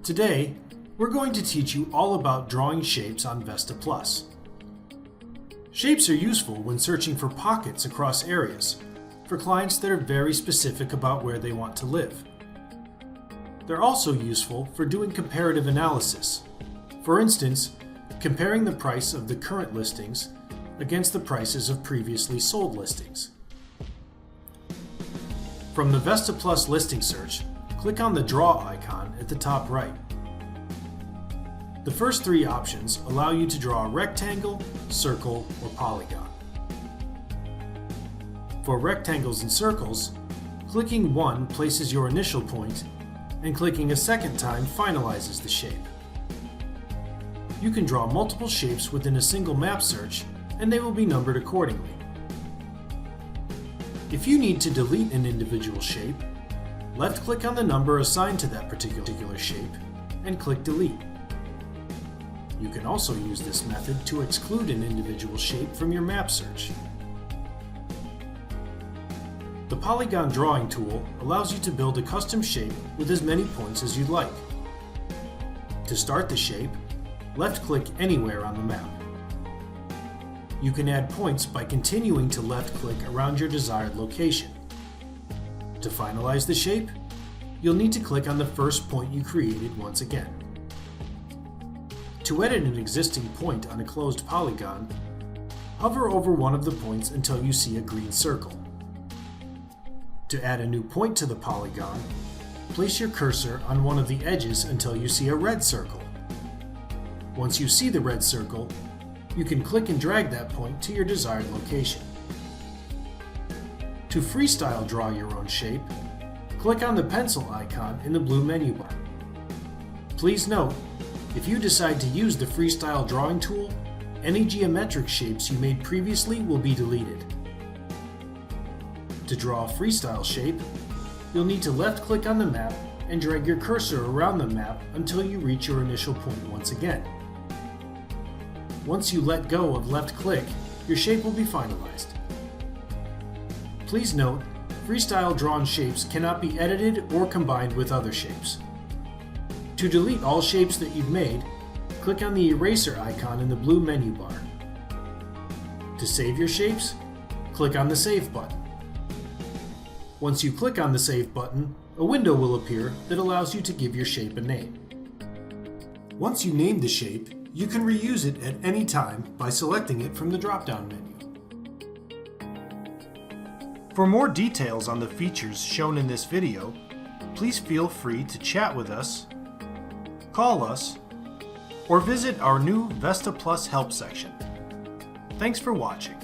Today, we're going to teach you all about drawing shapes on Vesta Plus. Shapes are useful when searching for pockets across areas, for clients that are very specific about where they want to live. They're also useful for doing comparative analysis. For instance, comparing the price of the current listings against the prices of previously sold listings. From the Vesta Plus listing search, click on the draw icon at the top right. The first three options allow you to draw a rectangle, circle, or polygon. For rectangles and circles, clicking one places your initial point, and clicking a second time finalizes the shape. You can draw multiple shapes within a single map search, and they will be numbered accordingly. If you need to delete an individual shape, left-click on the number assigned to that particular shape, and click Delete. You can also use this method to exclude an individual shape from your map search. The Polygon drawing tool allows you to build a custom shape with as many points as you'd like. To start the shape, left-click anywhere on the map. You can add points by continuing to left-click around your desired location. To finalize the shape, you'll need to click on the first point you created once again. To edit an existing point on a closed polygon, hover over one of the points until you see a green circle. To add a new point to the polygon, place your cursor on one of the edges until you see a red circle. Once you see the red circle, you can click and drag that point to your desired location. To freestyle draw your own shape, click on the pencil icon in the blue menu bar. Please note, if you decide to use the Freestyle drawing tool, any geometric shapes you made previously will be deleted. To draw a freestyle shape, you'll need to left-click on the map and drag your cursor around the map until you reach your initial point once again. Once you let go of left-click, your shape will be finalized. Please note, freestyle drawn shapes cannot be edited or combined with other shapes. To delete all shapes that you've made, click on the eraser icon in the blue menu bar. To save your shapes, click on the Save button. Once you click on the Save button, a window will appear that allows you to give your shape a name. Once you name the shape, you can reuse it at any time by selecting it from the drop-down menu. For more details on the features shown in this video, please feel free to chat with us, call us, or visit our new Vesta Plus help section. Thanks for watching.